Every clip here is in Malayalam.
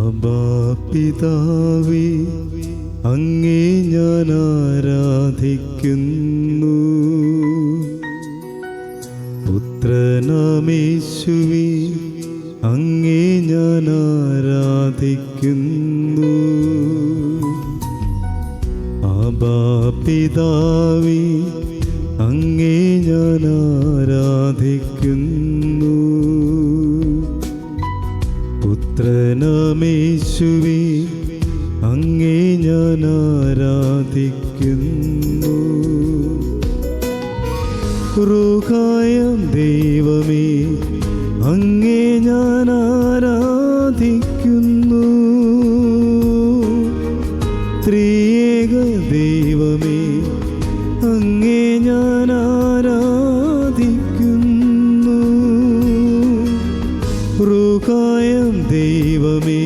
ആബാ പിതാവേ, അങ്ങേ ഞാൻ ആരാധിക്കുന്നു. പുത്രനാമേശുവേ, അങ്ങേ ഞാൻ ആരാധിക്കുന്നു. ആബാ പിതാവേ, അങ്ങേ ഞാൻ ആരാധിക്കുന്നു. പുത്രനാമേശുവേ, അങ്ങേ ഞാൻ ആരാധിക്കുന്നു. റൂഹായം ദൈവമേ, അങ്ങേ ഞാൻ ആരാധിക്കുന്നു. ത്രിയേക ദൈവമേ, അങ്ങേ ഞാൻ ആരാധിക്കുന്നു. റൂഹായം ദൈവമേ,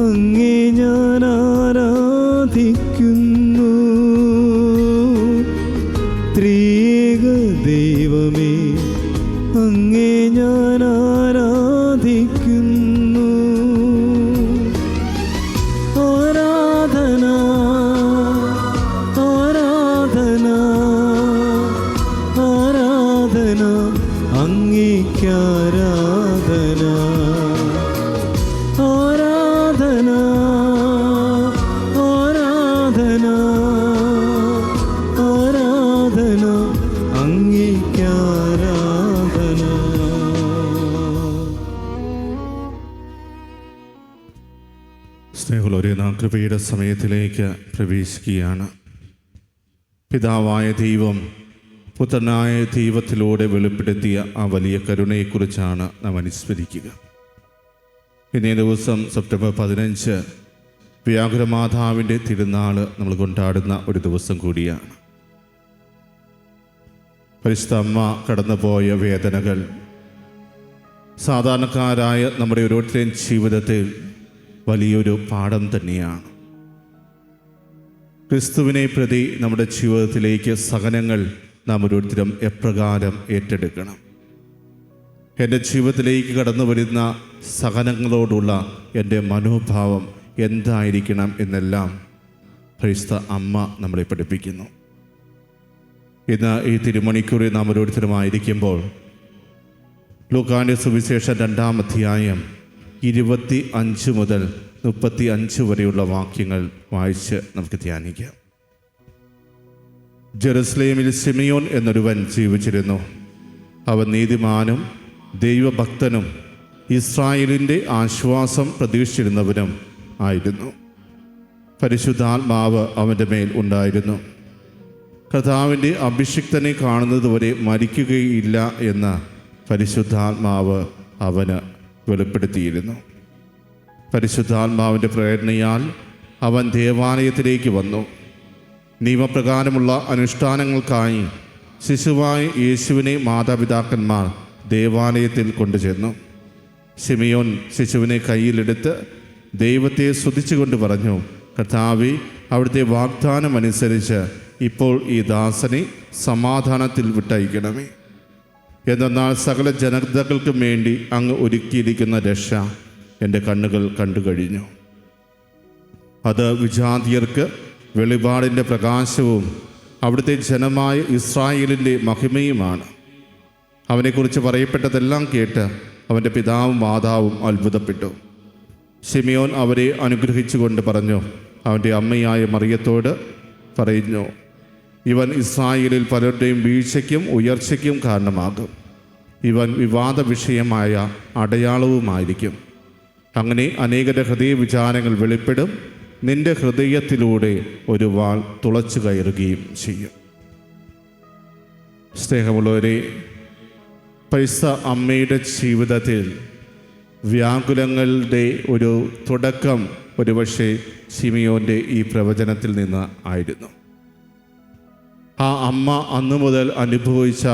അങ്ങേ ഞാൻ ആരാധിക്കുന്നു. ത്രിയേക ദൈവമേ, അങ്ങേ ഞാൻ ആരാധിക്കുന്നു. ആരാധന ആരാധന ആരാധന അങ്ങേക്കാരാധന. ആരാധന ആരാധന ആരാധന അങ്ങേക്കാരാധന. സ്നേഹമുള്ളവരെ, നാം കൃപയുടെ സമയത്തിലേക്ക് പ്രവേശിക്കുകയാണ്. പിതാവായ ദൈവം പുത്രനായ ദൈവത്തിലൂടെ വെളിപ്പെടുത്തിയ ആ വലിയ കരുണയെക്കുറിച്ചാണ് നാം അനുസ്മരിക്കുക. ഇന്നേ ദിവസം സെപ്റ്റംബർ 15 വ്യാകുലമാതാവിൻ്റെ തിരുനാൾ നമ്മൾ കൊണ്ടാടുന്ന ഒരു ദിവസം കൂടിയാണ്. പരിശുദ്ധ അമ്മ കടന്നുപോയ വേദനകൾ സാധാരണക്കാരായ നമ്മുടെ ഓരോരുത്തരുടെയും ജീവിതത്തിൽ വലിയൊരു പാഠം തന്നെയാണ്. ക്രിസ്തുവിനെ പ്രതി നമ്മുടെ ജീവിതത്തിലേക്ക് സഹനങ്ങൾ നാം ഓരോരുത്തരും എപ്രകാരം ഏറ്റെടുക്കണം. എൻ്റെ ജീവിതത്തിലേക്ക് കടന്നു വരുന്ന സഹനങ്ങളോടുള്ള എൻ്റെ മനോഭാവം എന്തായിരിക്കണം എന്നെല്ലാം പരിശുദ്ധ അമ്മ നമ്മളെ പഠിപ്പിക്കുന്നു. ഇന്ന് ഈ തിരുമണിക്കൂറിൽ നാം ഓരോരുത്തരുമായിരിക്കുമ്പോൾ ലൂക്കാന്റെ സുവിശേഷം 2-ാം അധ്യായം 25 മുതൽ 35 വരെയുള്ള വാക്യങ്ങൾ വായിച്ച് നമുക്ക് ധ്യാനിക്കാം. ജെറുസലേമിൽ ശിമിയോൻ എന്നൊരുവൻ ജീവിച്ചിരുന്നു. അവൻ നീതിമാനും ദൈവഭക്തനും ഇസ്രായേലിൻ്റെ ആശ്വാസം പ്രതീക്ഷിച്ചിരുന്നവനും ആയിരുന്നു. പരിശുദ്ധാത്മാവ് അവൻ്റെ മേൽ ഉണ്ടായിരുന്നു. കർത്താവിൻ്റെ അഭിഷിക്തനെ കാണുന്നതുവരെ മരിക്കുകയില്ല എന്ന പരിശുദ്ധാത്മാവ് അവന് വെളിപ്പെടുത്തിയിരുന്നു. പരിശുദ്ധാത്മാവിൻ്റെ പ്രേരണയാൽ അവൻ ദേവാലയത്തിലേക്ക് വന്നു. നിയമപ്രകാരമുള്ള അനുഷ്ഠാനങ്ങൾക്കായി ശിശുവായ യേശുവിനെ മാതാപിതാക്കന്മാർ ദേവാലയത്തിൽ കൊണ്ടുചെന്നു. ശിമിയോൻ ശിശുവിനെ കയ്യിലെടുത്ത് ദൈവത്തെ സ്തുതിച്ചുകൊണ്ട് പറഞ്ഞു, കർത്താവേ, അവിടുത്തെ വാഗ്ദാനമനുസരിച്ച് ഇപ്പോൾ ഈ ദാസനെ സമാധാനത്തിൽ വിട്ടയക്കണമേ. എന്നാൽ സകല ജനതകൾക്കും വേണ്ടി അങ്ങ് ഒരുക്കിയിരിക്കുന്ന രക്ഷ എൻ്റെ കണ്ണുകൾ കണ്ടു കഴിഞ്ഞു. അത് വിജാതിയർക്ക് വെളിപാടിൻ്റെ പ്രകാശവും അവിടുത്തെ ജനമായ ഇസ്രായേലിൻ്റെ മഹിമയുമാണ്. അവനെക്കുറിച്ച് പറയപ്പെട്ടതെല്ലാം കേട്ട് അവൻ്റെ പിതാവും മാതാവും അത്ഭുതപ്പെട്ടു. ശിമിയോൻ അവരെ അനുഗ്രഹിച്ചുകൊണ്ട് പറഞ്ഞു, അവൻ്റെ അമ്മയായ മറിയത്തോട് പറയുന്നു, ഇവൻ ഇസ്രായേലിൽ പലരുടെയും വീഴ്ചയ്ക്കും ഉയർച്ചയ്ക്കും കാരണമാകും. ഇവൻ വിവാദ വിഷയമായ അടയാളവുമായിരിക്കും. അങ്ങനെ അനേകരുടെ ഹൃദയ വിചാരങ്ങൾ വെളിപ്പെടും. നിന്റെ ഹൃദയത്തിലൂടെ ഒരു വാൾ തുളച്ചു കയറുകയും ചെയ്യും. സ്നേഹമുള്ളവരെ, പരിശുദ്ധ അമ്മയുടെ ജീവിതത്തിൽ വ്യാകുലങ്ങളുടെ ഒരു തുടക്കം ഒരുപക്ഷെ ശിമിയോൻ്റെ ഈ പ്രവചനത്തിൽ നിന്ന് ആയിരുന്നു. ആ അമ്മ അന്നു മുതൽ അനുഭവിച്ച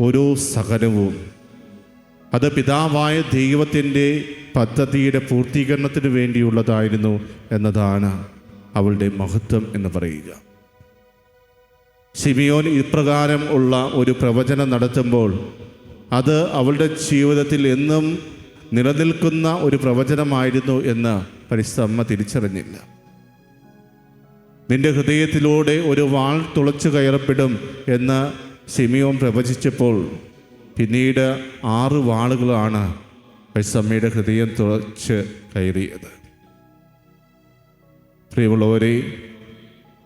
ഓരോ സഹനവും അത് പിതാവായ ദൈവത്തിൻ്റെ പദ്ധതിയുടെ പൂർത്തീകരണത്തിന് വേണ്ടിയുള്ളതായിരുന്നു എന്നതാണ് അവളുടെ മഹത്വം എന്ന് പറയുക. ശിമിയോൻ ഇപ്രകാരം ഉള്ള ഒരു പ്രവചനം നടത്തുമ്പോൾ അത് അവളുടെ ജീവിതത്തിൽ എന്നും നിലനിൽക്കുന്ന ഒരു പ്രവചനമായിരുന്നു എന്ന് പരിശുദ്ധ അമ്മ തിരിച്ചറിഞ്ഞില്ല. നിന്റെ ഹൃദയത്തിലൂടെ ഒരു വാൾ തുളച്ചു കയറപ്പെടും എന്ന് ശിമിയോൻ പ്രവചിച്ചപ്പോൾ പിന്നീട് 6 വാളുകളാണ് പരിശുദ്ധമ്മയുടെ ഹൃദയം തുളച്ച് കയറിയത്. പ്രിയമുള്ളവരെ,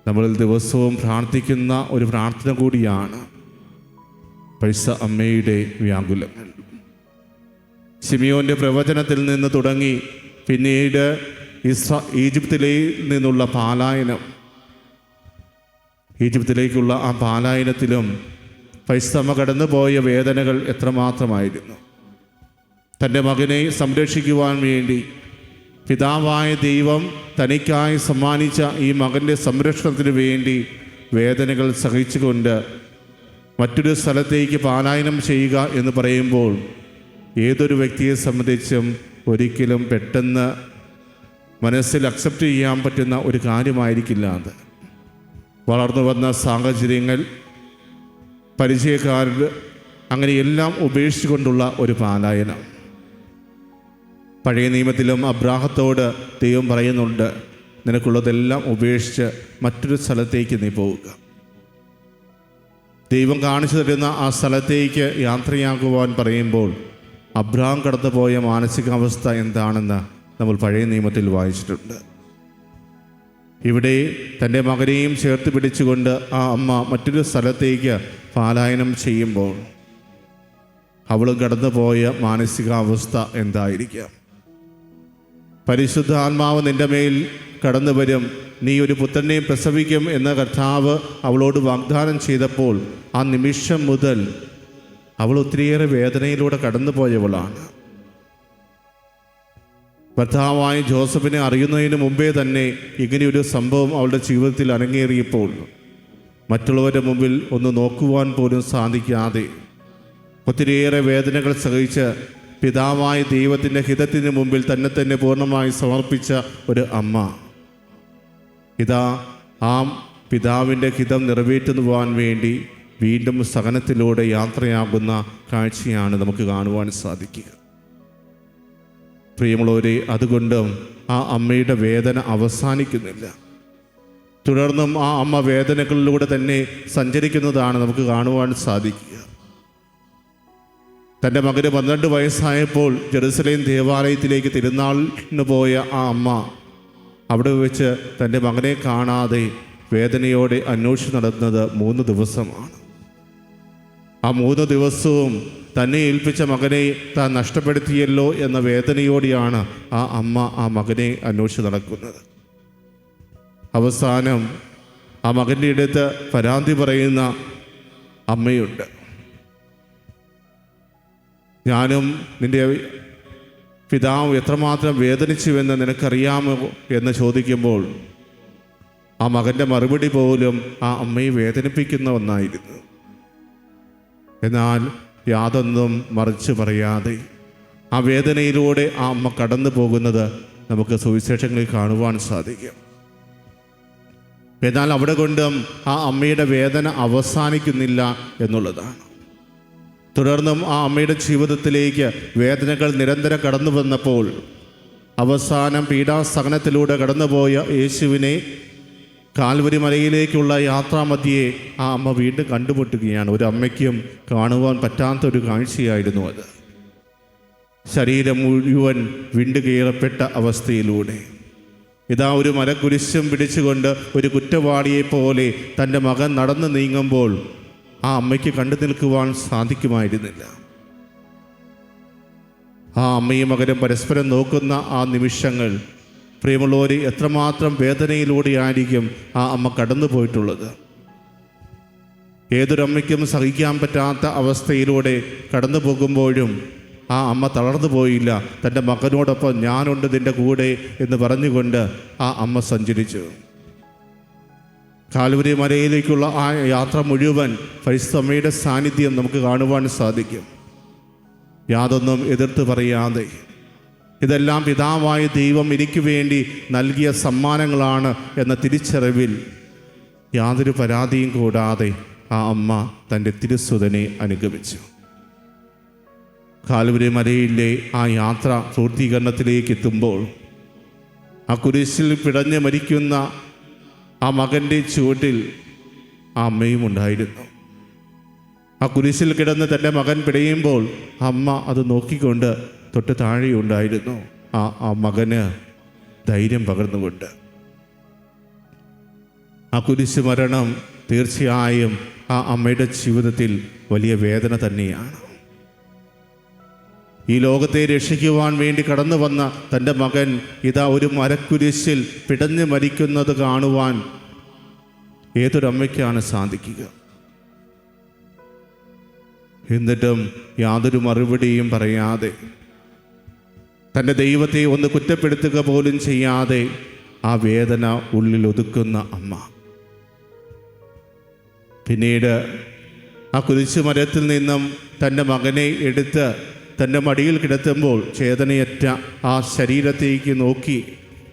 നമ്മൾ ദിവസവും പ്രാർത്ഥിക്കുന്ന ഒരു പ്രാർത്ഥന കൂടിയാണ് പരിശുദ്ധ അമ്മയുടെ വ്യാകുലങ്ങൾ. ശിമിയോൻ്റെ പ്രവചനത്തിൽ നിന്ന് തുടങ്ങി പിന്നീട് ഈജിപ്തിലെ നിന്നുള്ള പാലായനം, ഈജിപ്തിലേക്കുള്ള ആ പാലായനത്തിലും പരിശുദ്ധമ്മ കടന്നുപോയ വേദനകൾ എത്രമാത്രമായിരുന്നു. തൻ്റെ മകനെ സംരക്ഷിക്കുവാൻ വേണ്ടി പിതാവായ ദൈവം തനിക്കായി സമ്മാനിച്ച ഈ മകൻ്റെ സംരക്ഷണത്തിന് വേണ്ടി വേദനകൾ സഹിച്ചുകൊണ്ട് മറ്റൊരു സ്ഥലത്തേക്ക് പാലായനം ചെയ്യുക എന്ന് പറയുമ്പോൾ ഏതൊരു വ്യക്തിയെ സംബന്ധിച്ചും ഒരിക്കലും പെട്ടെന്ന് മനസ്സിൽ അക്സെപ്റ്റ് ചെയ്യാൻ പറ്റുന്ന ഒരു കാര്യമായിരിക്കില്ല അത്. വളർന്നു വന്ന സാഹചര്യങ്ങൾ, പരിചയക്കാർ, അങ്ങനെയെല്ലാം ഉപേക്ഷിച്ചുകൊണ്ടുള്ള ഒരു പാലായനം. പഴയ നിയമത്തിലും അബ്രാഹത്തോട് ദൈവം പറയുന്നുണ്ട്, നിനക്കുള്ളതെല്ലാം ഉപേക്ഷിച്ച് മറ്റൊരു സ്ഥലത്തേക്ക് നീ പോവുക. ദൈവം കാണിച്ചു തരുന്ന ആ സ്ഥലത്തേക്ക് യാത്രയാക്കുവാൻ പറയുമ്പോൾ അബ്രാം കടന്നുപോയ മാനസികാവസ്ഥ എന്താണെന്ന് നമ്മൾ പഴയ നിയമത്തിൽ വായിച്ചിട്ടുണ്ട്. ഇവിടെ തൻ്റെ മകനെയും ചേർത്ത് പിടിച്ചുകൊണ്ട് ആ അമ്മ മറ്റൊരു സ്ഥലത്തേക്ക് പാലായനം ചെയ്യുമ്പോൾ അവളും കടന്നുപോയ മാനസികാവസ്ഥ എന്തായിരിക്കാം? പരിശുദ്ധ ആത്മാവ് നിൻ്റെ മേൽ കടന്നു വരും, നീ ഒരു പുത്രനെ പ്രസവിക്കും എന്ന കർത്താവ് അവളോട് വാഗ്ദാനം ചെയ്തപ്പോൾ ആ നിമിഷം മുതൽ അവൾ ഒത്തിരിയേറെ വേദനയിലൂടെ കടന്നുപോയവളാണ്. ഭർത്താവായ ജോസഫിനെ അറിയുന്നതിന് മുമ്പേ തന്നെ ഇങ്ങനെയൊരു സംഭവം അവളുടെ ജീവിതത്തിൽ അരങ്ങേറിയപ്പോൾ മറ്റുള്ളവരുടെ മുമ്പിൽ ഒന്ന് നോക്കുവാൻ പോലും സാധിക്കാതെ ഒത്തിരിയേറെ വേദനകൾ സഹിച്ച് പിതാവായ ദൈവത്തിൻ്റെ ഹിതത്തിന് മുമ്പിൽ തന്നെ പൂർണ്ണമായി സമർപ്പിച്ച ഒരു അമ്മ ഇതാ ആ പിതാവിൻ്റെ ഹിതം നിറവേറ്റുവാൻ വേണ്ടി വീണ്ടും സഹനത്തിലൂടെ യാത്രയാകുന്ന കാഴ്ചയാണ് നമുക്ക് കാണുവാൻ സാധിക്കുക. പ്രിയമുള്ളവരെ, അതുകൊണ്ടും ആ അമ്മയുടെ വേദന അവസാനിക്കുന്നില്ല. തുടർന്നും ആ അമ്മ വേദനകളിലൂടെ തന്നെ സഞ്ചരിക്കുന്നതാണ് നമുക്ക് കാണുവാൻ സാധിക്കുക. തൻ്റെ മകന് 12 വയസ്സായപ്പോൾ ജെറുസലേം ദേവാലയത്തിലേക്ക് തിരുനാളിന് പോയ ആ അമ്മ അവിടെ വെച്ച് തൻ്റെ മകനെ കാണാതെ വേദനയോടെ അന്വേഷിച്ച് നടന്നത് 3 ദിവസമാണ്. ആ 3 ദിവസവും തന്നെ ഏൽപ്പിച്ച മകനെ താൻ നഷ്ടപ്പെടുത്തിയല്ലോ എന്ന വേദനയോടെയാണ് ആ അമ്മ ആ മകനെ അന്വേഷിച്ച് നടക്കുന്നത്. അവസാനം ആ മകൻ്റെ അടുത്ത് പരാതി പറയുന്ന അമ്മയുണ്ട്. ഞാനും നിൻ്റെ പിതാവ് എത്രമാത്രം വേദനിച്ചുവെന്ന് നിനക്കറിയാമോ എന്ന് ചോദിക്കുമ്പോൾ ആ മകൻ്റെ മറുപടി പോലും ആ അമ്മയെ വേദനിപ്പിക്കുന്ന ഒന്നായിരുന്നു. എന്നാൽ യാതൊന്നും മറിച്ച് പറയാതെ ആ വേദനയിലൂടെ ആ അമ്മ കടന്നു പോകുന്നത് നമുക്ക് സുവിശേഷങ്ങളിൽ കാണുവാൻ സാധിക്കും. എന്നാൽ അവിടെ കൊണ്ടും ആ അമ്മയുടെ വേദന അവസാനിക്കുന്നില്ല എന്നുള്ളതാണ്. തുടർന്നും ആ അമ്മയുടെ ജീവിതത്തിലേക്ക് വേദനകൾ നിരന്തരം കടന്നു വന്നപ്പോൾ അവസാനം പീഡാസഹനത്തിലൂടെ കടന്നുപോയ യേശുവിനെ കാൽവരി മലയിലേക്കുള്ള യാത്രാമധ്യേ ആ അമ്മ വീണ്ടും കണ്ടുമുട്ടുകയാണ്. ഒരു അമ്മയ്ക്കും കാണുവാൻ പറ്റാത്തൊരു കാഴ്ചയായിരുന്നു അത്. ശരീരം മുഴുവൻ വിണ്ടുകീറപ്പെട്ട അവസ്ഥയിലൂടെ ഇതാ ഒരു മരക്കുരിശും പിടിച്ചുകൊണ്ട് ഒരു കുറ്റവാളിയെപ്പോലെ തൻ്റെ മകൻ നടന്നു നീങ്ങുമ്പോൾ ആ അമ്മയ്ക്ക് കണ്ടു നിൽക്കുവാൻ സാധിക്കുമായിരുന്നില്ല. ആ അമ്മയും മകനും പരസ്പരം നോക്കുന്ന ആ നിമിഷങ്ങൾ, പ്രിയമുള്ളവരെ, എത്രമാത്രം വേദനയിലൂടെയായിരിക്കും ആ അമ്മ കടന്നു പോയിട്ടുള്ളത്. ഏതൊരമ്മയ്ക്കും സഹിക്കാൻ പറ്റാത്ത അവസ്ഥയിലൂടെ കടന്നു പോകുമ്പോഴും ആ അമ്മ തളർന്നു പോയില്ല. തൻ്റെ മകനോടൊപ്പം ഞാനുണ്ട് നിൻ്റെ കൂടെ എന്ന് പറഞ്ഞുകൊണ്ട് ആ അമ്മ സഞ്ചരിച്ചു. കാൽവരി മലയിലേക്കുള്ള ആ യാത്ര മുഴുവൻ പരിശുദ്ധ അമ്മയുടെ സാന്നിധ്യം നമുക്ക് കാണുവാൻ സാധിക്കും. യാതൊന്നും എതിർത്ത് പറയാതെ ഇതെല്ലാം പിതാവായ ദൈവം എനിക്ക് വേണ്ടി നൽകിയ സമ്മാനങ്ങളാണ് എന്ന തിരിച്ചറിവിൽ യാതൊരു പരാതിയും കൂടാതെ ആ അമ്മ തൻ്റെ തിരുസുതനെ അനുഗമിച്ചു. കാൽവരി മലയിലെ ആ യാത്ര പൂർത്തീകരണത്തിലേക്ക് എത്തുമ്പോൾ ആ കുരിശിൽ പിടഞ്ഞ് മരിക്കുന്ന ആ മകൻ്റെ ചുവട്ടിൽ ആ അമ്മയും ഉണ്ടായിരുന്നു. ആ കുരിശിൽ കിടന്ന് തൻ്റെ മകൻ പിടയുമ്പോൾ അമ്മ അത് നോക്കിക്കൊണ്ട് തൊട്ട് താഴെയുണ്ടായിരുന്നു. ആ മകന് ധൈര്യം പകർന്നുകൊണ്ട്. ആ കുരിശ് മരണം തീർച്ചയായും ആ അമ്മയുടെ ജീവിതത്തിൽ വലിയ വേദന തന്നെയാണ്. ഈ ലോകത്തെ രക്ഷിക്കുവാൻ വേണ്ടി കടന്നു വന്ന തൻ്റെ മകൻ ഇതാ ഒരു മരക്കുരിശിൽ പിടഞ്ഞ് മരിക്കുന്നത് കാണുവാൻ ഏതൊരമ്മയ്ക്കാണ് സാധിക്കുക? എന്നിട്ടും യാതൊരു മറുപടിയും പറയാതെ, തൻ്റെ ദൈവത്തെ ഒന്ന് കുറ്റപ്പെടുത്തുക പോലും ചെയ്യാതെ ആ വേദന ഉള്ളിൽ ഒതുക്കുന്ന അമ്മ പിന്നീട് ആ കുരിശുമരത്തിൽ നിന്നും തൻ്റെ മകനെ എടുത്ത് തൻ്റെ മടിയിൽ കിടത്തുമ്പോൾ ചേതനയറ്റ ആ ശരീരത്തേക്ക് നോക്കി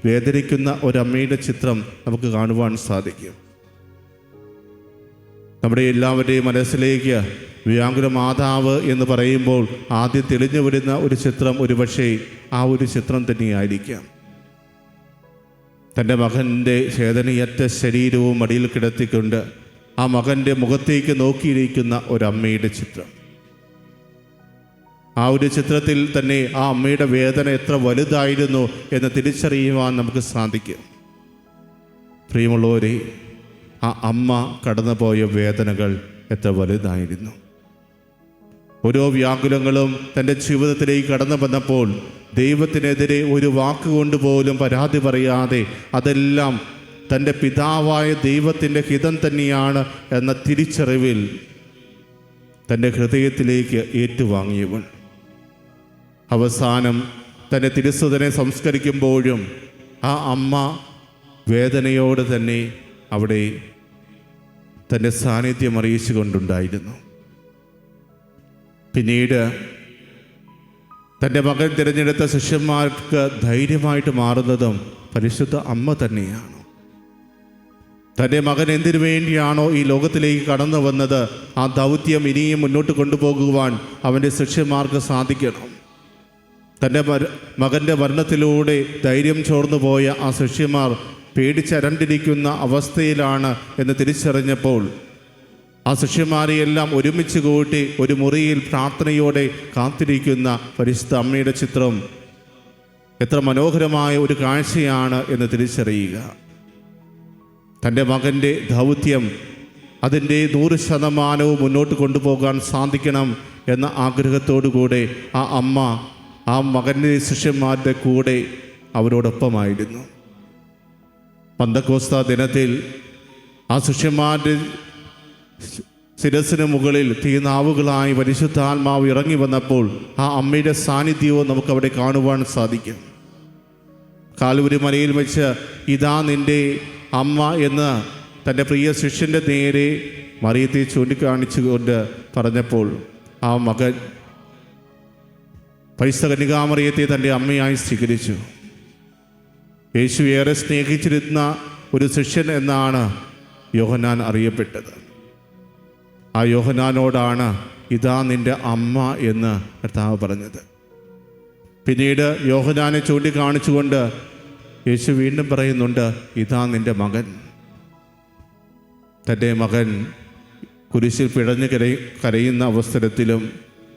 വേദനിക്കുന്ന ഒരമ്മയുടെ ചിത്രം നമുക്ക് കാണുവാൻ സാധിക്കും. നമ്മുടെ എല്ലാവരുടെയും മനസ്സിലേക്ക് വ്യാകുല മാതാവ് എന്ന് പറയുമ്പോൾ ആദ്യം തെളിഞ്ഞു വരുന്ന ഒരു ചിത്രം ഒരുപക്ഷെ ആ ഒരു ചിത്രം തന്നെയായിരിക്കാം. തൻ്റെ മകൻ്റെ ചേതനയറ്റ ശരീരവും മടിയിൽ കിടത്തിക്കൊണ്ട് ആ മകൻ്റെ മുഖത്തേക്ക് നോക്കിയിരിക്കുന്ന ഒരമ്മയുടെ ചിത്രം. ആ ഒരു ചിത്രത്തിൽ തന്നെ ആ അമ്മയുടെ വേദന എത്ര വലുതായിരുന്നു എന്ന് തിരിച്ചറിയുവാൻ നമുക്ക് സാധിക്കും. പ്രിയമുള്ളവരെ, ആ അമ്മ കടന്നുപോയ വേദനകൾ എത്ര വലുതായിരുന്നു. ഓരോ വ്യാകുലങ്ങളും തൻ്റെ ജീവിതത്തിലേക്ക് കടന്നു വന്നപ്പോൾ ദൈവത്തിനെതിരെ ഒരു വാക്കുകൊണ്ട് പോലും പരാതി പറയാതെ അതെല്ലാം തൻ്റെ പിതാവായ ദൈവത്തിൻ്റെ ഹിതം തന്നെയാണ് എന്ന തിരിച്ചറിവിൽ തൻ്റെ ഹൃദയത്തിലേക്ക് ഏറ്റുവാങ്ങിയവൾ. അവസാനം തൻ്റെ തിരുസുതനെ സംസ്കരിക്കുമ്പോഴും ആ അമ്മ വേദനയോടെ തന്നെ അവിടെ തൻ്റെ സാന്നിധ്യം അറിയിച്ചുകൊണ്ടുണ്ടായിരുന്നു. പിന്നീട് തൻ്റെ മകൻ തിരഞ്ഞെടുത്ത ശിഷ്യന്മാർക്ക് ധൈര്യമായിട്ട് മാറുന്നതും പരിശുദ്ധ അമ്മ തന്നെയാണ്. തൻ്റെ മകൻ എന്തിനു വേണ്ടിയാണോ ഈ ലോകത്തിലേക്ക് കടന്നു വന്നത്, ആ ദൗത്യം ഇനിയും മുന്നോട്ട് കൊണ്ടുപോകുവാൻ അവൻ്റെ ശിഷ്യന്മാർക്ക് സാധിക്കണം. തൻ്റെ മകൻ്റെ മരണത്തിലൂടെ ധൈര്യം ചോർന്നു പോയ ആ ശിഷ്യന്മാർ പേടിച്ചരണ്ടിരിക്കുന്ന അവസ്ഥയിലാണ് എന്ന് തിരിച്ചറിഞ്ഞപ്പോൾ ആ ശിഷ്യന്മാരെയെല്ലാം ഒരുമിച്ച് കൂട്ടി ഒരു മുറിയിൽ പ്രാർത്ഥനയോടെ കാത്തിരിക്കുന്ന പരിശുദ്ധ അമ്മയുടെ ചിത്രം എത്ര മനോഹരമായ ഒരു കാഴ്ചയാണ് എന്ന് തിരിച്ചറിയുക. തൻ്റെ മകൻ്റെ ദൗത്യം അതിൻ്റെ 100% മുന്നോട്ട് കൊണ്ടുപോകാൻ സാധിക്കണം എന്ന ആഗ്രഹത്തോടുകൂടെ ആ അമ്മ ആ മകൻ്റെ ശിഷ്യന്മാരുടെ കൂടെ അവരോടൊപ്പമായിരുന്നു. പന്തക്കോസ്ത ദിനത്തിൽ ആ ശിഷ്യന്മാരുടെ ശിരസിന് മുകളിൽ തീനാവുകളായി പരിശുദ്ധാത്മാവ് ഇറങ്ങി വന്നപ്പോൾ ആ അമ്മയുടെ സാന്നിധ്യവും നമുക്കവിടെ കാണുവാൻ സാധിക്കും. കാൽവരി മലയിൽ വെച്ച് ഇതാ നിൻ്റെ അമ്മ എന്ന് തൻ്റെ പ്രിയ ശിഷ്യൻ്റെ നേരെ മറിയത്തെ ചൂണ്ടിക്കാണിച്ചുകൊണ്ട് പറഞ്ഞപ്പോൾ ആ മകൻ പരിശുദ്ധ കന്യകാമറിയത്തെ തൻ്റെ അമ്മയായി സ്വീകരിച്ചു. യേശു ഏറെ സ്നേഹിച്ചിരുന്ന ഒരു ശിഷ്യൻ എന്നാണ് യോഹന്നാൻ അറിയപ്പെട്ടത്. ആ യോഹന്നാനോടാണ് ഇതാ നിൻ്റെ അമ്മ എന്ന് കർത്താവ് പറഞ്ഞത്. പിന്നീട് യോഹന്നാനെ ചൂണ്ടിക്കാണിച്ചുകൊണ്ട് യേശു വീണ്ടും പറയുന്നുണ്ട് ഇതാ നിൻ്റെ മകൻ. തൻ്റെ മകൻ കുരിശിൽ പിടഞ്ഞ് കരയുന്ന അവസരത്തിലും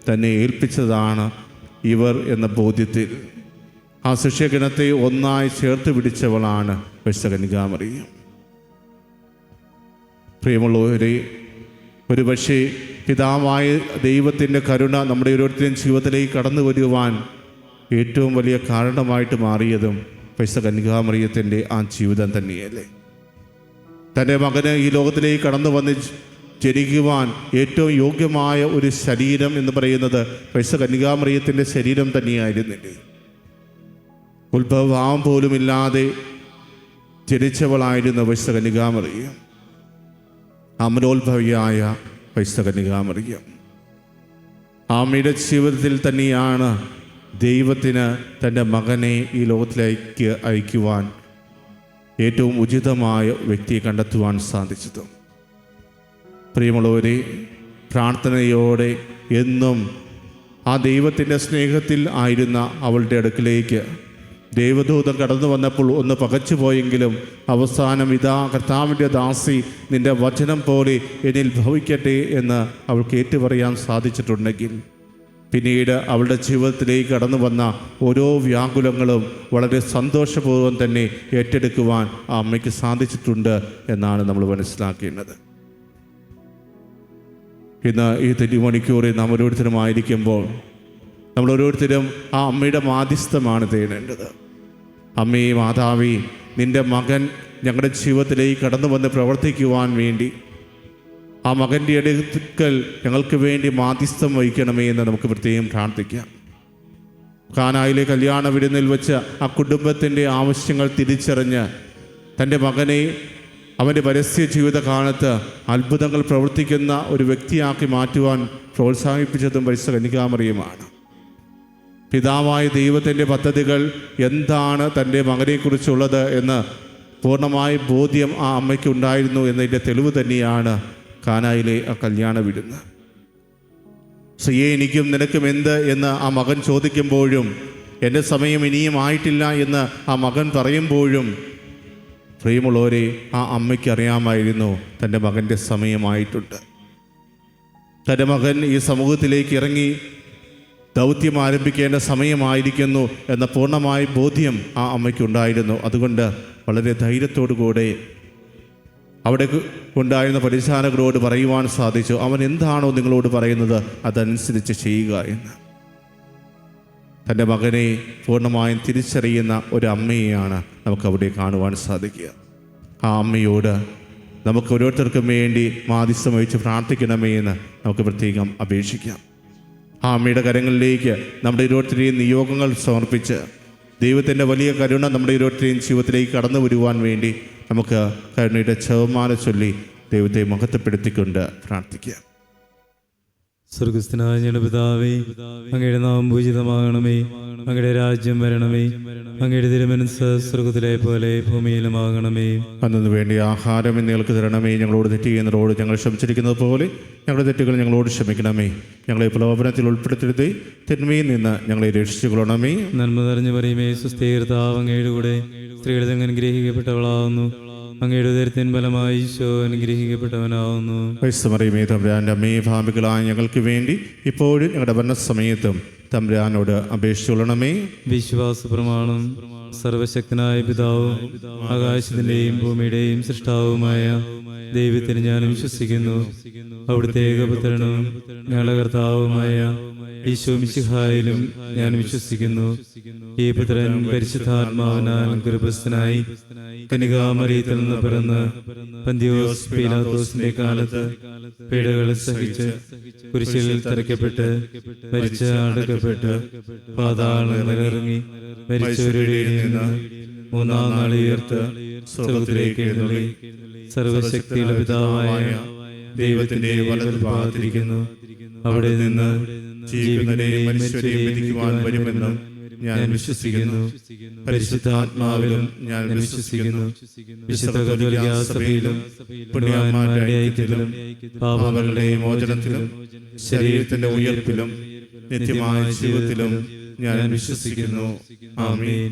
തന്നെ ഏൽപ്പിച്ചതാണ് ഇവർ എന്ന ബോധ്യത്തിൽ ആ ശിഷ്യഗണത്തെ ഒന്നായി ചേർത്ത് പിടിച്ചവളാണ് പരിശുദ്ധ കന്യകാമറിയം. പ്രിയമുള്ളവരെ, ഒരുപക്ഷെ പിതാവായ ദൈവത്തിൻ്റെ കരുണ നമ്മുടെ ഓരോരുത്തരുടെയും ജീവിതത്തിലേക്ക് കടന്നു വരുവാൻ ഏറ്റവും വലിയ കാരണമായിട്ട് മാറിയതും പരിശുദ്ധ കന്യകാമറിയത്തിൻ്റെ ആ ജീവിതം തന്നെയല്ലേ. തൻ്റെ മകന് ഈ ലോകത്തിലേക്ക് കടന്നു വന്ന് ജനിക്കുവാൻ ഏറ്റവും യോഗ്യമായ ഒരു ശരീരം എന്ന് പറയുന്നത് പരിശുദ്ധ കന്യകാമറിയത്തിൻ്റെ ശരീരം തന്നെയായിരുന്നില്ലേ. ഉത്ഭവഭാവം പോലുമില്ലാതെ ജനിച്ചവളായിരുന്നു പരിശുദ്ധ കന്യകാമറിയം, അമലോത്ഭവിയായ പരിശുദ്ധ കന്യകാമറിയം. അമ്മയുടെ ജീവിതത്തിൽ തന്നെയാണ് ദൈവത്തിന് തൻ്റെ മകനെ ഈ ലോകത്തിലേക്ക് അയക്കുവാൻ ഏറ്റവും ഉചിതമായ വ്യക്തിയെ കണ്ടെത്തുവാൻ സാധിച്ചത്. പ്രിയമുള്ളവരെ, പ്രാർത്ഥനയോടെ എന്നും ആ ദൈവത്തിൻ്റെ സ്നേഹത്തിൽ ആയിരുന്ന അവളുടെ അടുക്കിലേക്ക് ദൈവദൂതൻ കടന്നു വന്നപ്പോൾ ഒന്ന് പകച്ചുപോയെങ്കിലും അവസാനം ഇതാ കർത്താവിൻ്റെ ദാസി നിൻ്റെ വചനം പോലെ എന്നിൽ ഭവിക്കട്ടെ എന്ന് അവൾക്ക് ഏറ്റുപറയാൻ സാധിച്ചിട്ടുണ്ടെങ്കിൽ പിന്നീട് അവളുടെ ജീവിതത്തിലേക്ക് കടന്നു വന്ന ഓരോ വ്യാകുലങ്ങളും വളരെ സന്തോഷപൂർവ്വം തന്നെ ഏറ്റെടുക്കുവാൻ ആ അമ്മയ്ക്ക് സാധിച്ചിട്ടുണ്ട് എന്നാണ് നമ്മൾ മനസ്സിലാക്കേണ്ടത്. ഇന്ന് ഈ തിരുമണിക്കൂറിൽ നാം ഓരോരുത്തരുമായിരിക്കുമ്പോൾ നമ്മൾ ഓരോരുത്തരും ആ അമ്മയുടെ മാധ്യസ്ഥമാണ് തേടേണ്ടത്. അമ്മേ മാതാവേ, നിൻ്റെ മകൻ ഞങ്ങളുടെ ജീവിതത്തിലേക്ക് കടന്നു വന്ന് പ്രവർത്തിക്കുവാൻ വേണ്ടി ആ മകൻ്റെ അടുക്കൽ ഞങ്ങൾക്ക് വേണ്ടി മാധ്യസ്ഥം വഹിക്കണമേ എന്ന് നമുക്ക് പ്രത്യേകം പ്രാർത്ഥിക്കാം. കാനായിലെ കല്യാണ വിരുന്നിൽ വെച്ച് ആ കുടുംബത്തിൻ്റെ ആവശ്യങ്ങൾ തിരിച്ചറിഞ്ഞ് തൻ്റെ മകനെ അവൻ്റെ പരസ്യ ജീവിതകാലത്ത് അത്ഭുതങ്ങൾ പ്രവർത്തിക്കുന്ന ഒരു വ്യക്തിയാക്കി മാറ്റുവാൻ പ്രോത്സാഹിപ്പിച്ചതും പരിശുദ്ധ കന്യകാമറിയമാണ്. പിതാവായ ദൈവത്തിൻ്റെ പദ്ധതികൾ എന്താണ് തൻ്റെ മകനെക്കുറിച്ചുള്ളത് എന്ന് പൂർണ്ണമായ ബോധ്യം ആ അമ്മയ്ക്കുണ്ടായിരുന്നു എന്നതിൻ്റെ തെളിവ് തന്നെയാണ് കാനായിലെ ആ കല്യാണ വിരുന്ന്. സ്ത്രീയെ, എനിക്കും നിനക്കും എന്ത് എന്ന് ആ മകൻ ചോദിക്കുമ്പോഴും എൻ്റെ സമയം ഇനിയും ആയിട്ടില്ല എന്ന് ആ മകൻ പറയുമ്പോഴും പ്രിയമുള്ളവരെ, ആ അമ്മയ്ക്ക് അറിയാമായിരുന്നു തൻ്റെ മകൻ്റെ സമയമായിട്ടുണ്ട്. തൻ്റെ മകൻ ഈ സമൂഹത്തിലേക്ക് ഇറങ്ങി ദൗത്യം ആരംഭിക്കേണ്ട സമയമായിരിക്കുന്നു എന്ന പൂർണ്ണമായ ബോധ്യം ആ അമ്മയ്ക്കുണ്ടായിരുന്നു. അതുകൊണ്ട് വളരെ ധൈര്യത്തോടുകൂടെ അവിടെ ഉണ്ടായിരുന്ന പരിചാരകരോട് പറയുവാൻ സാധിച്ചു, അവൻ എന്താണോ നിങ്ങളോട് പറയുന്നത് അതനുസരിച്ച് ചെയ്യുക എന്ന്. തൻ്റെ മകനെ പൂർണ്ണമായും തിരിച്ചറിയുന്ന ഒരു അമ്മയെയാണ് നമുക്കവിടെ കാണുവാൻ സാധിക്കുക. ആ അമ്മയോട് നമുക്ക് ഓരോരുത്തർക്കും വേണ്ടി മാധ്യസ്ഥം വഹിച്ച് പ്രാർത്ഥിക്കണമേ എന്ന് നമുക്ക് പ്രത്യേകം അപേക്ഷിക്കാം. ആ അമ്മയുടെ കരങ്ങളിലേക്ക് നമ്മുടെ ഓരോരുത്തരെയും നിയോഗങ്ങൾ സമർപ്പിച്ച് ദൈവത്തിൻ്റെ വലിയ കരുണ നമ്മുടെ ഓരോരുത്തരെയും ജീവിതത്തിലേക്ക് കടന്നു വരുവാൻ വേണ്ടി നമുക്ക് കരുണയുടെ ചെവമാല ചൊല്ലി ദൈവത്തെ മഹത്വപ്പെടുത്തിക്കൊണ്ട് പ്രാർത്ഥിക്കാം. സ്വർഗസ്ഥനായ ഞങ്ങളുടെ പിതാവേ, അങ്ങയുടെ നാമം പൂജിതമാകണമേ, അങ്ങയുടെ രാജ്യം വരണമേ, അങ്ങയുടെ തിരുമനസ്സ് സ്വർഗത്തിലെ പോലെ ഭൂമിയിലുമാകണമേ. അന്നു വേണ്ടി ആഹാരം ഇന്ന് ഞങ്ങൾക്ക് തരണമേ. ഞങ്ങളോട് തെറ്റ് ചെയ്യുന്നവരോട് ഞങ്ങൾ ക്ഷമിച്ചിരിക്കുന്നത് പോലെ ഞങ്ങളുടെ തെറ്റുകൾ ഞങ്ങളോട് ക്ഷമിക്കണമേ. ഞങ്ങളെ പ്രലോഭനത്തിൽ ഉൾപ്പെടുത്തരുതേ, തിന്മയിൽ നിന്ന് ഞങ്ങളെ രക്ഷിച്ചു കൊള്ളണമേ. നന്മ നിറഞ്ഞു പറയുമേ, സുസ്ഥീർത്താവ് അങ്ങയുടെ കൂടെ സ്ത്രീകളിൽ അങ്ങ് അനുഗ്രഹിക്കപ്പെട്ടവളാവുന്നു. അങ്ങയുടെ ഉദരത്തിൻ ഫലമായി ഈശോ അനുഗ്രഹിക്കപ്പെട്ടവനാവുന്നു. വൈസ്മറിയമേ തമ്പുരാൻ്റെ അമ്മയെ, ഭാവികളായ ഞങ്ങൾക്ക് വേണ്ടി ഇപ്പോഴും ഞങ്ങളുടെ മരണസമയത്തും തമ്പുരാനോട് അപേക്ഷിച്ചുകൊള്ളണമേ. വിശ്വാസ പ്രമാണം. സർവശക്തനായ പിതാവും ആകാശത്തിൻ്റെയും ഭൂമിയുടെയും സൃഷ്ടാവുമായ ദൈവത്തിന് ഞാൻ വിശ്വസിക്കുന്നു. അവിടുത്തെ ഏകപുത്രനും ഞങ്ങളുടെ കർത്താവുമായ ഈശോ മിശിഹായിലും ഞാൻ വിശ്വസിക്കുന്നു. ഈ പുത്രൻ പരിശുദ്ധാത്മാവിനാൽ ഗർഭസ്ഥനായി കന്യകാമറിയത്തിൽ നിന്ന് പിറന്ന് പന്തിയോസ് പീലാത്തോസിന്റെ കാലത്ത് പീഡകൾ സഹിച്ച് കുരിശിൽ തറയ്ക്കപ്പെട്ട് മരിച്ച് അടക്കപ്പെട്ട് പാതാളങ്ങളിലിറങ്ങി മരിച്ചവരുടെ നിന്ന് മൂന്നാം നാൾ ഉയർത്ത് സ്വർഗ്ഗത്തിലേക്ക് എഴുന്നള്ളി സർവശക്തിയുടെ പിതാവായ ദൈവത്തിന്റെ വലതുഭാഗത്തിരിക്കുന്നു. അവിടെ നിന്ന് ജീവിക്കുന്നവരെയും മരിച്ചവരെയും വിധിക്കുവാൻ വരുമെന്നും ഞാൻ വിശ്വസിക്കുന്നു. പരിശുദ്ധാത്മാവിലും ഞാൻ വിശ്വസിക്കുന്നു. വിശുദ്ധ കത്തോലിക്കാ സഭയിലും പുണ്യവാന്മാരുടെ ഐക്യത്തിലും പാപങ്ങളുടെ മോചനത്തിലും ശരീരത്തിന്റെ ഉയർപ്പിലും നിത്യമായ ജീവിതത്തിലും ഞാൻ വിശ്വസിക്കുന്നു. ആമേൻ.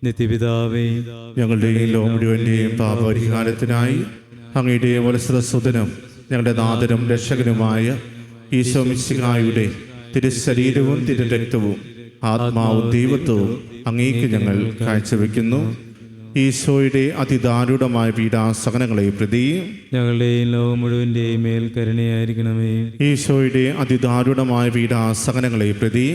നിത്യപിതാവേ, ഞങ്ങളുടെയും ലോകം മുഴുവൻ്റെയും പാപപരിഹാരത്തിനായി അങ്ങയുടെ വത്സരസുതനും ഞങ്ങളുടെ നാഥനും രക്ഷകനുമായ ഈശോ മിശിഹായുടെ തിരുശരീരവും തിരുരക്തവും ആത്മാവും ദൈവത്വവും അങ്ങേക്ക് ഞങ്ങൾ കാഴ്ചവെക്കുന്നു. ഈശോയുടെ അതിദാരുണമായ പീഡാസഹനങ്ങളെ പ്രതി ഞങ്ങളുടെയും ലോകം മുഴുവൻ്റെയും മേൽ കരുണയായിരിക്കണമേ. ഈശോയുടെ അതിദാരുണമായ പീഡാസഹനങ്ങളെ പ്രതി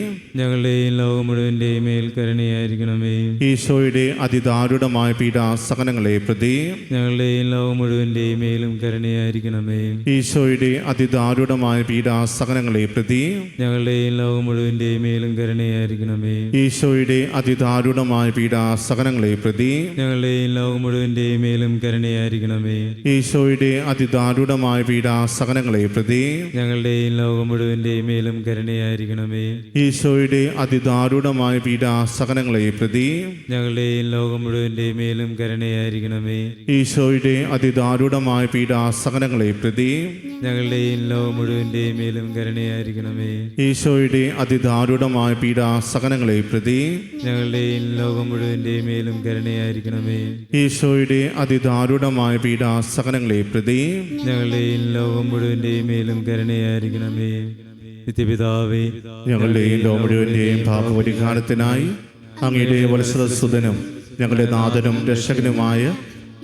ഞങ്ങളുടെയും ലോകം മുഴുവൻ്റെയും മേൽ കരുണയായിരിക്കണമേ. ഈശോയുടെ അതിദാരുണമായ പീഡാസഹനങ്ങളെ പ്രതി ഞങ്ങളുടെയും ലോകം മുഴുവൻ്റെയും മേലും കരുണയായിരിക്കണമേ. ഈശോയുടെ അതിദാരുണമായ പീഡാസഹനങ്ങളെ പ്രതി ഞങ്ങളുടെയും ലോകം മുഴുവൻ്റെയും മേലും കരുണയായിരിക്കണമേ. ഈശോയുടെ അതിദാരുണമായ പീഡാസഹനങ്ങളെ പ്രതി ഞങ്ങളുടെയും ലോകം മുഴുവൻ്റെയും മേലും കരുണയായിരിക്കണമേ. ഈശോയുടെ അതിദാരുണമായ പീഡാസഹനങ്ങളെ പ്രതി ഞങ്ങളുടെയും ലോകം മുഴുവൻ്റെയും മേലും കരുണയായിരിക്കണമേ. ഈശോയുടെ അതിദാരുണമായ പീഡാസഹനങ്ങളെ പ്രതി ഞങ്ങളുടെയും ലോകം മുഴുവൻ്റെയും മേലും കരുണയായിരിക്കണമേ. ഈശോയുടെ അതിദാരുണമായ പീഡാസഹനങ്ങളെ പ്രതി ഞങ്ങളുടെയും ലോകം മുഴുവൻ്റെയും മേലും കരുണയായിരിക്കണമേ. ഈശോയുടെ അതിദാരുണമായ പീഡാസഹനങ്ങളെ പ്രതി ഞങ്ങളുടെയും ലോകം മുഴുവൻ്റെയും മേലും കരുണയായിരിക്കണമേ. ഈശോയുടെ അതിദാരുണമായ പീഡാസഹനങ്ങളെ പ്രതി ഞങ്ങളുടെയും ലോകം മുഴുവൻ്റെയും മേലും കരുണയായിരിക്കണമേ. നിത്യപിതാവേ, ഞങ്ങളുടെയും ലോകം മുഴുവൻ്റെയും പാപപരിഹാരത്തിനായി അങ്ങയുടെ വത്സലസുതനും ഞങ്ങളുടെ നാഥനും രക്ഷകനുമായ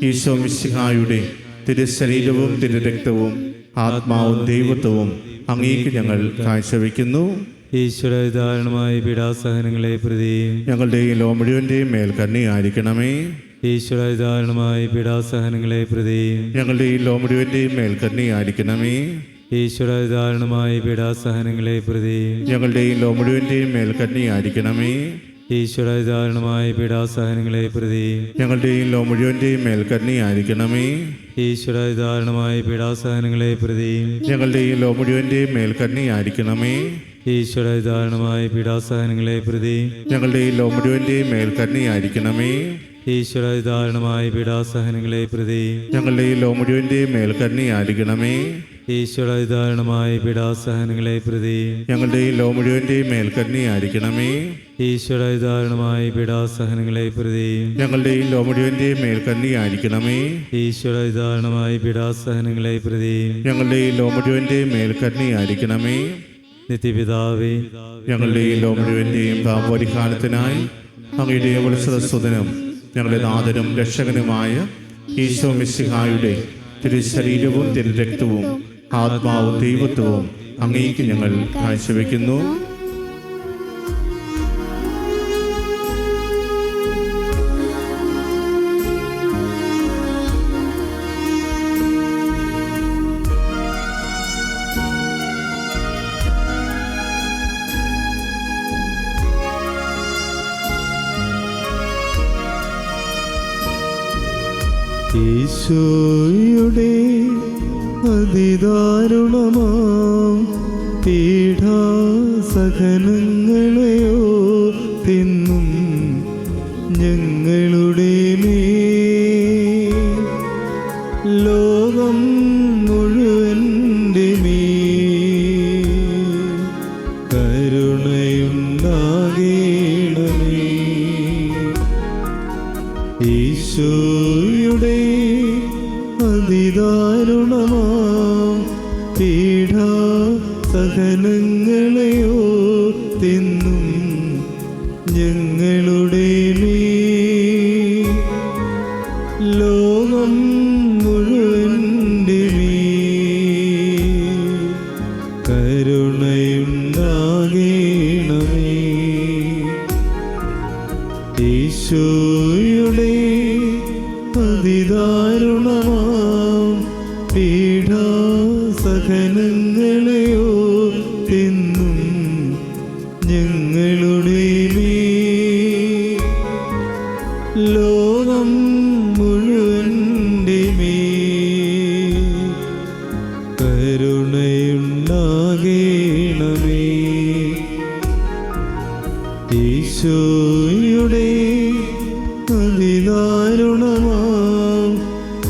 ഈശോ മിശിഹായുടെ തിരുശരീരവും തിരുരക്തവും ആത്മാവും ദൈവത്വവും അങ്ങേക്ക് ഞങ്ങൾ കാഴ്ചവെക്കുന്നു. ഈശ്വരധാരണമായ പീഡാസഹനങ്ങളെ പ്രതി ഞങ്ങളുടെയും ലോകം മുഴുവൻ്റെയും മേൽ കരുണയായിരിക്കണമേ. ഈശ്വരധാരണമായ പീഡാസഹനങ്ങളെ പ്രതി ഞങ്ങളുടെയും ലോകം മുഴുവൻ്റെയും മേൽ കരുണയായിരിക്കണമേ. ഈശ്വരധാരണമായ പീഡാസഹനങ്ങളെ പ്രതി ഞങ്ങളുടെയും ലോകം മുഴുവൻ്റെയും മേൽ കരുണയായിരിക്കണമേ. ഈശ്വരധാരണമായ പീഡാസഹനങ്ങളെ പ്രതി ഞങ്ങളുടെയും ലോകം മുഴുവൻ്റെയും മേൽ കരുണയായിരിക്കണമേ. ഈശ്വരധാരണമായ പീഡാസഹനങ്ങളെ പ്രതി ഞങ്ങളുടെയും ലോകം മുഴുവൻ്റെയും മേൽ കരുണയായിരിക്കണമേ. ഈശ്വരധാരണമായ പീഡാസഹനങ്ങളെ പ്രതി ഞങ്ങളുടെയും ലോകം മുഴുവൻ്റെയും മേൽ കരുണയായിരിക്കണമേ. ഈശ്വരധാരണമായ പീഡാസഹനങ്ങളെ പ്രതി ഞങ്ങളുടെയും ലോകം മുഴുവൻ്റെയും മേൽ കരുണയായിരിക്കണമേ. ഈശ്വരധാരണമായ പീഡാസഹനങ്ങളെ പ്രതി ഞങ്ങളുടെയും ലോകം മുഴുവൻ്റെയും മേൽ കരുണയായിരിക്കണമേ. ഈശ്വരധാരണമായ പീഡാസഹനങ്ങളെ പ്രതി ഞങ്ങളുടെയും ലോകം മുഴുവൻ്റെയും മേൽ കരുണയായിരിക്കണമേ. ഈശ്വരധാരണമായ പീഡാസഹനങ്ങളെ പ്രതി ഞങ്ങളുടെയും ലോകം മുഴുവൻ്റെയും മേൽ കരുണയായിരിക്കണമേ. നിത്യപിതാവേ, ഞങ്ങളുടെയും ലോകം മുഴുവൻ്റെയും പാപപരിഹാരത്തിനായി അങ്ങയുടെ വത്സലസുതനും ഞങ്ങളുടെ നാഥനും രക്ഷകനുമായ ഈശോ മിശിഹായുടെ തിരുശരീരവും തിരുരക്തവും ആത്മാവും ദൈവത്വവും അങ്ങേക്ക് ഞങ്ങൾ കാഴ്ചവെക്കുന്നു. ഈശോയുടെ അതിദാരുണമാം പീഡാസഹനങ്ങളെയോ തിന്നും ഞങ്ങളുടെ മേൽ ലോകം മുഴുവൻ്റെ മേൽ കരുണയുണ്ടാകേണമേ. ഈശോയുടെ അതിദാരുണമാം പീഡാസഹനങ്ങളെയോ തിന്നും ഞങ്ങളുടെ മേൽ ലോകം മുഴുവൻ്റെ മേൽ കരുണയുണ്ടാകേണമേ. ഈശോയുടെ അതിദാരുണമാം പീഡാസഹനങ്ങളെയോ തിന്നും ഞങ്ങളുടെ മേൽ ലോകം മുഴുവൻ്റെ മേൽ കരുണയുണ്ടാകേണമേ. ഈശോയുടെ അതിദാരുണമാം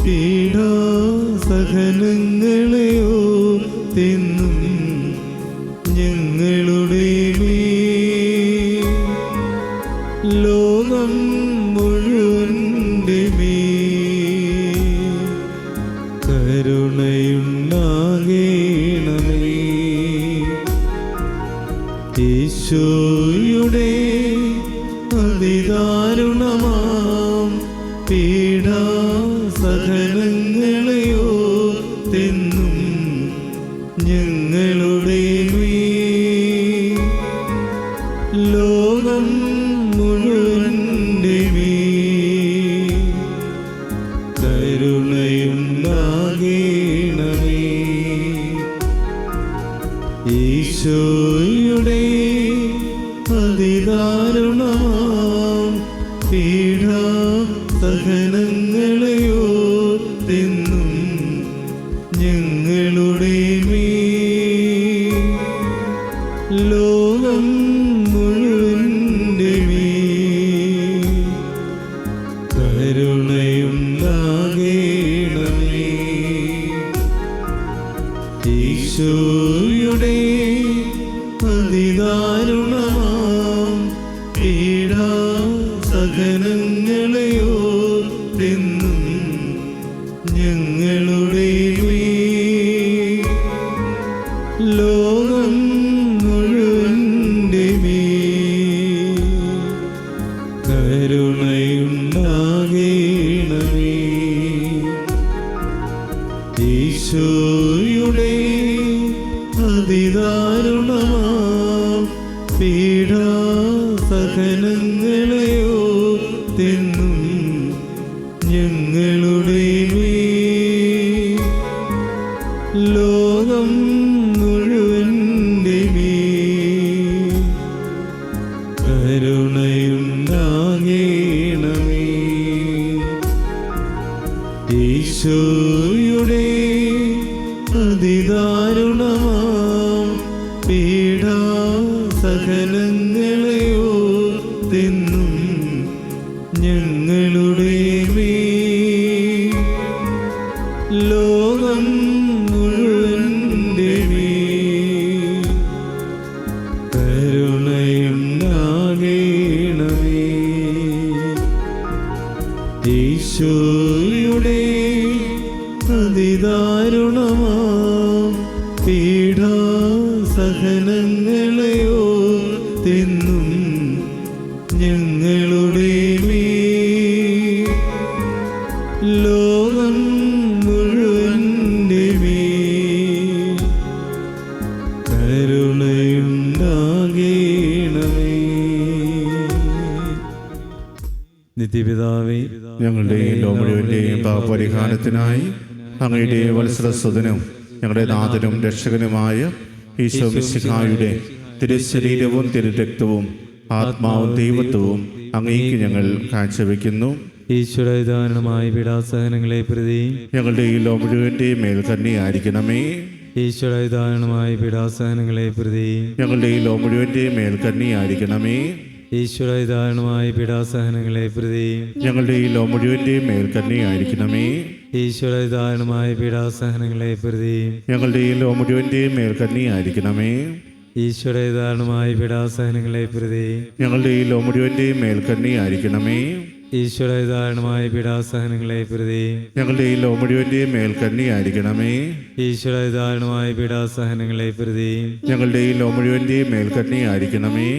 പീഡാസഹനങ്ങളെയോ തിന്നും ഞങ്ങളുടെ മേൽ ലോകം മുഴുവൻ്റെ മേൽ കരുണയുണ്ടാകേണമേ. ഈശോയുടെ അതിദാരുണമാം പീഡാസഹനങ്ങളെയോ തിന്നും ഞങ്ങളുടെ മേൽ ലോകം മുഴുവൻ്റെ മേൽ കരുണയുണ്ടാകേണമേ. ഈശോയുടെ അതിദാരുണമാം പീഡാസഹനങ്ങളെയോ സഹനങ്ങളെയോർത്തെന്നും ഞങ്ങളുടെ മേൽ ലോകം മുഴുവൻ്റെ മേൽ കരുണയുണ്ടാകേണമേ. ഈശോയുടെ അതിദാരുണമാം പീഡാസഹനങ്ങളെയോർത്തെന്നും ഞങ്ങളുടെ മേൽ ലോകം മുഴുവൻ്റെ മേൽ കരുണയുണ്ടാകേണമേ. ഈശോയുടെ അതിദാരുണമാം പീഡാസഹനങ്ങളെയോർത്തെന്നും ഞങ്ങളുടെ മേൽ ലോകം മുഴുവൻ്റെ മേൽ കരുണയുണ്ടാകേണമേ. ഈശോയുടെ അതിദാരുണമാം പീഡാസഹനങ്ങളെയോർത്തെന്നും ഞങ്ങളുടെ മേൽ ലോകം മുഴുവൻ്റെ മേൽ കരുണയുണ്ടാകേണമേ. നിത്യപിതാവേ, ഞങ്ങളുടെയും ലോകമുഴുവൻ്റെയും പാപപരിഹാരത്തിനായി അങ്ങയുടെ വത്സരസ്വതനും ഞങ്ങളുടെ നാഥനും രക്ഷകനുമായ ഈശോ മിശിഹായുടെ തിരുശരീരവും തിരുരക്തവും ആത്മാവും ദൈവത്വവും അങ്ങേക്ക് ഞങ്ങൾ കാഴ്ചവെക്കുന്നു. ഈശ്വരദാനമായ പീഡാസഹനങ്ങളെ പ്രതി ഞങ്ങളുടെ ഈ ലോകം മുഴുവൻ്റെയും മേൽ കന്യയായിരിക്കണമേ. ഈശ്വരദാനമായ പീഡാസഹനങ്ങളെ പ്രതി ഞങ്ങളുടെ ഈ ലോകം മുഴുവൻ്റെയും മേൽ കന്യയായിരിക്കണമേ. ഈശ്വരദാനമായ പീഡാസഹനങ്ങളെ പ്രതി ഞങ്ങളുടെ ഈ ലോകം മുഴുവൻ്റെയും മേൽ കന്യയായിരിക്കണമേ. ഈശ്വരദാനമായ പീഡാസഹനങ്ങളെ പ്രതി ഞങ്ങളുടെ ഈ ലോകം മുഴുവൻ്റെയും മേൽ കന്യയായിരിക്കണമേ. ഈശ്വരദാനമായ പീഡാസഹനങ്ങളെ പ്രതി ഞങ്ങളുടെ ഈ ലോകം മുഴുവൻ്റെയും മേൽ കന്യയായിരിക്കണമേ. ഈശ്വരദാനമായ പീഡാസഹനങ്ങളെ പ്രതി ഞങ്ങളുടെ ഈ ലോകം മുഴുവൻ്റെയും മേൽ കന്യയായിരിക്കണമേ. ഈശ്വരദാനമായ പീഡാസഹനങ്ങളെ പ്രതി ഞങ്ങളുടെ ഈ ലോകം മുഴുവൻ്റെയും മേൽ കന്യയായിരിക്കണമേ.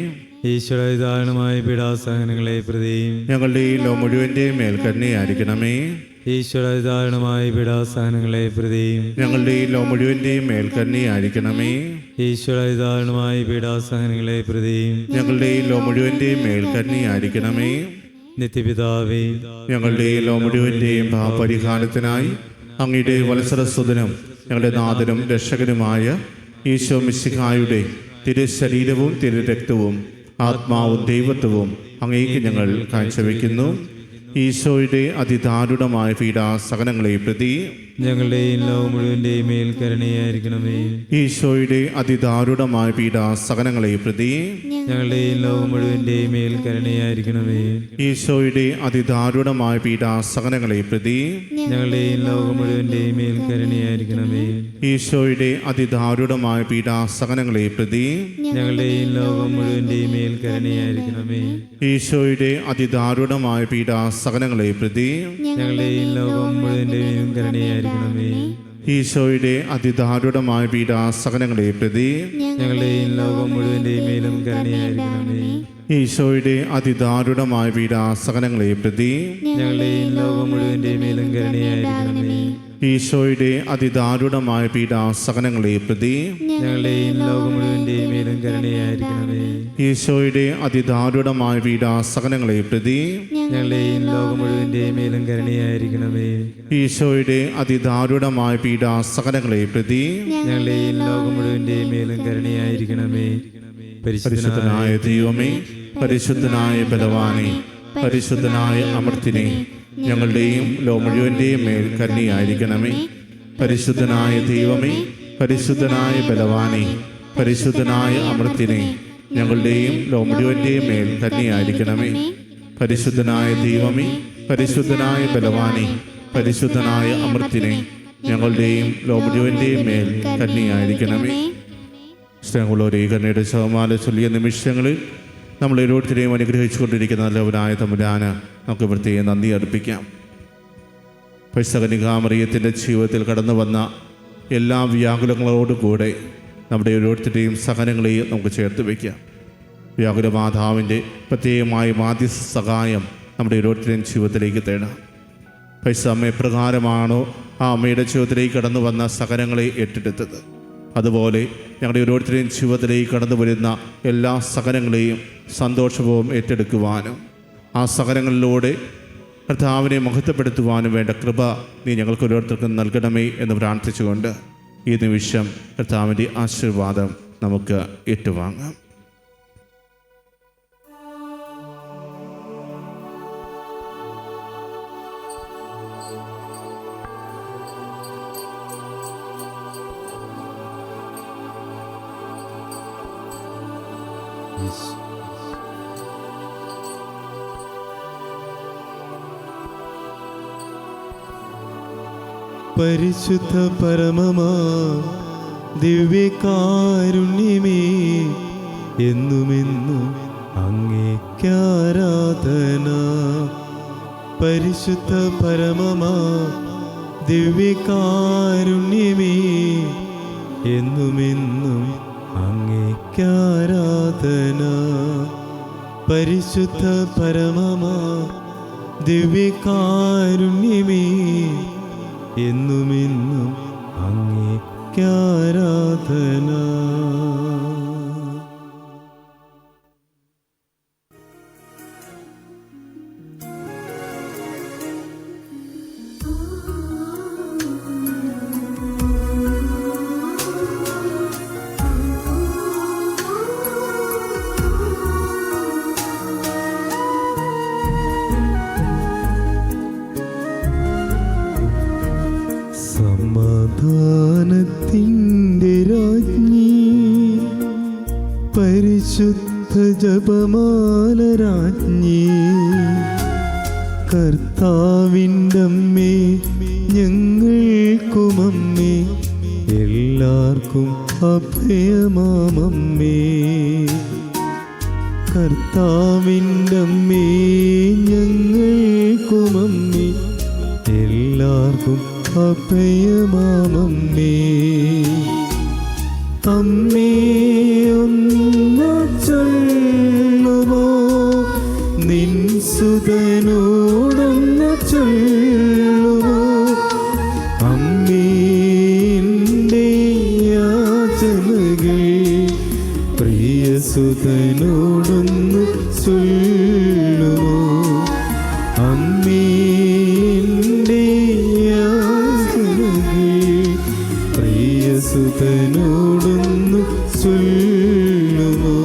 ഈശ്വരദാനമായ പീഡാസഹനങ്ങളെ പ്രതി ഞങ്ങളുടെ ഈ ലോകം മുഴുവൻ്റെയും മേൽ കന്യയായിരിക്കണമേ. ഈശ്വരദാനമായ പീഡാസഹനങ്ങളെ പ്രതി ഞങ്ങളുടെ ഈ ലോകം മുഴുവൻ്റെയും മേൽ കന്യയായിരിക്കണമേ. ഈശ്വരദാനമായ പീഡാസഹനങ്ങളെ പ്രതി ഞങ്ങളുടെ ഈ ലോകം മുഴുവൻ്റെയും മേൽ കന്യയായിരിക്കണമേ. നിത്യപിതാവേ, ഞങ്ങളുടെ ഈ ലോകം മുഴുവൻ്റെയും പാപപരിഹാരത്തിനായി അങ്ങയുടെ വത്സരസ്വതനും ഞങ്ങളുടെ നാഥനും രക്ഷകനുമായ ഈശോ മിശിഹായുടെ തിരുശരീരവും തിരുരക്തവും ആത്മാവും ദൈവത്വവും അങ്ങേക്ക് ഞങ്ങൾ കാഴ്ചവെക്കുന്നു. ഈശോയുടെ അതിദാരുണമായ പീഡാസഹനങ്ങളെ പ്രതി ഞങ്ങളുടെയും ലോകം മുഴുവൻ്റെയും മേൽ കരുണയായിരിക്കണമേ. ഈശോയുടെ അതിദാരുണമായ പീഡാസഹനങ്ങളെ പ്രതി ഞങ്ങളുടെയും ലോകം മുഴുവൻ്റെയും മേൽ കരുണയായിരിക്കണമേ. ഈശോയുടെ അതിദാരുണമായ പീഡാസഹനങ്ങളെ പ്രതി ഞങ്ങളുടെയും ലോകം മുഴുവൻ്റെയും മേൽ കരുണയായിരിക്കണമേ. ഈശോയുടെ അതിദാരുണമായ പീഡാസഹനങ്ങളെ പ്രതി ഞങ്ങളുടെയും ലോകം മുഴുവൻ്റെയും മേൽ കരുണയായിരിക്കണമേ. ഈശോയുടെ അതിദാരുണമായ പീഡാസഹനങ്ങളെ പ്രതി ഞങ്ങളുടെയും ലോകം മുഴുവൻ്റെയും കരുണയായിരിക്കണമേ. ഈശോയുടെ അതിദാരുണമായ പീഡാസഹനങ്ങളെ പ്രതി ഞങ്ങളുടെയും ലോകം മുഴുവൻ്റെയും മേലും കരുണയായിരിക്കണമേ. ഈശോയുടെ അതിദാരുണമായ പീഡാസഹനങ്ങളെ പ്രതി ഞങ്ങളുടെയും ലോകം മുഴുവൻ്റെയും മേലും കരുണയായിരിക്കണമേ. ഈശോയുടെ അതിദാരുണമായ പീഡാസഹനങ്ങളെ പ്രതി ഞങ്ങളുടെയും ലോകം മുഴുവൻ്റെയും മേലും കരുണയായിരിക്കണമേ. ഈശോയുടെ അതിദാരുണമായ പീഡാസഹനങ്ങളെ പ്രതി ഞങ്ങളുടെയും ലോകം മുഴുവൻ്റെയും മേലും കരുണയായിരിക്കണമേ. ഈശോയുടെ അതിദാരുണമായ പീഡാസഹനങ്ങളെ പ്രതി ഞങ്ങളുടെയും ലോകം മുഴുവൻ്റെയും മേലും കരുണയായിരിക്കണമേ. പരിശുദ്ധനായ ദൈവമേ, പരിശുദ്ധനായ ബലവാനെ, പരിശുദ്ധനായ അമർത്തിനെ, ഞങ്ങളുടെയും ലോകം മുഴുവൻ്റെയും മേൽ കരുണയായിരിക്കണമേ. പരിശുദ്ധനായ ദൈവമേ, പരിശുദ്ധനായ ബലവാനെ, പരിശുദ്ധനായ അമർത്തിനെ, ഞങ്ങളുടെയും ലോകം മുഴുവൻ്റെയും മേൽ കരുണയായിരിക്കണമേ. പരിശുദ്ധനായ ദൈവമേ, പരിശുദ്ധനായ ബലവാനെ, പരിശുദ്ധനായ അമർത്തിനെ, ഞങ്ങളുടെയും ലോകം മുഴുവൻ്റെയും മേൽ കരുണയായിരിക്കണമേ. സ്നേഹമുള്ളവരെ, ഈ കരുണയുടെ ശവമാല ചൊല്ലിയ നിമിഷങ്ങളിൽ നമ്മൾ ഓരോരുത്തരെയും അനുഗ്രഹിച്ചുകൊണ്ടിരിക്കുന്ന നല്ലവനായ തമ്പുരാന് നമുക്ക് പ്രത്യേകം നന്ദി അർപ്പിക്കാം. പരിശുദ്ധകന്യകാമറിയത്തിൻ്റെ ജീവിതത്തിൽ കടന്നു വന്ന എല്ലാ വ്യാകുലങ്ങളോടുകൂടെ നമ്മുടെ ഓരോരുത്തരുടെയും സഹനങ്ങളെയും നമുക്ക് ചേർത്ത് വയ്ക്കാം. വ്യാകുലമാതാവിൻ്റെ പ്രത്യേകമായ മാധ്യസ്ഥ സഹായം നമ്മുടെ ഓരോരുത്തരുടെയും ജീവിതത്തിലേക്ക് തേടാം. അമ്മ എപ്രകാരമാണോ ആ അമ്മയുടെ ജീവിതത്തിലേക്ക് കടന്നു വന്ന സഹനങ്ങളെ ഏറ്റെടുത്തത്, അതുപോലെ ഞങ്ങളുടെ ഓരോരുത്തരുടെയും ജീവിതത്തിലേക്ക് കടന്നു വരുന്ന എല്ലാ സഹനങ്ങളെയും സന്തോഷപൂർവ്വം ഏറ്റെടുക്കുവാനും ആ സഹനങ്ങളിലൂടെ കർത്താവിനെ മഹത്വപ്പെടുത്തുവാനും വേണ്ട കൃപ നീ ഞങ്ങൾക്ക് ഓരോരുത്തർക്കും നൽകണമേ എന്ന് പ്രാർത്ഥിച്ചുകൊണ്ട് ഈ നിമിഷം കർത്താവിൻ്റെ ആശീർവാദം നമുക്ക് ഏറ്റുവാങ്ങാം. പരിശുദ്ധ പരമമാ ദിവ്യകാരുണ്യമേ, എന്നുമെന്നും അങ്ങേക്കാരാധന. പരിശുദ്ധ പരമമാ ദിവ്യകാരുണ്യമേ, എന്നുമെന്നും അങ്ങേക്കാരാധന. പരിശുദ്ധ പരമമാ ദിവ്യകാരുണ്യമേ, എന്നുമെന്നും അങ്ങേക്കാരാധന. സമാധാനത്തിൻ്റെ രാജ്ഞി, പരിശുദ്ധ ജപമാല രാജ്ഞി, കർത്താവിൻ്റെ അമ്മേ, ഞങ്ങൾക്കുമമ്മേ, എല്ലാവർക്കും അഭയമാമമ്മേ. കർത്താവിൻ്റെ അമ്മേ, ഞങ്ങൾക്കുമമ്മേ, എല്ലാവർക്കും അഭയമാമമ്മേ. അമ്മേ ഒന്ന് ചൊല്ലുമോ, നിൻ സുതനോടൊന്ന് ചൊല്ലുമോ. അമ്മേ എൻ്റെ യാചനകൾ പ്രിയ സുതനോടൊന്ന് ചൊല്ലുമോ. അമ്മേ സുതനോടൊന്നു ചൊല്ലുമോ.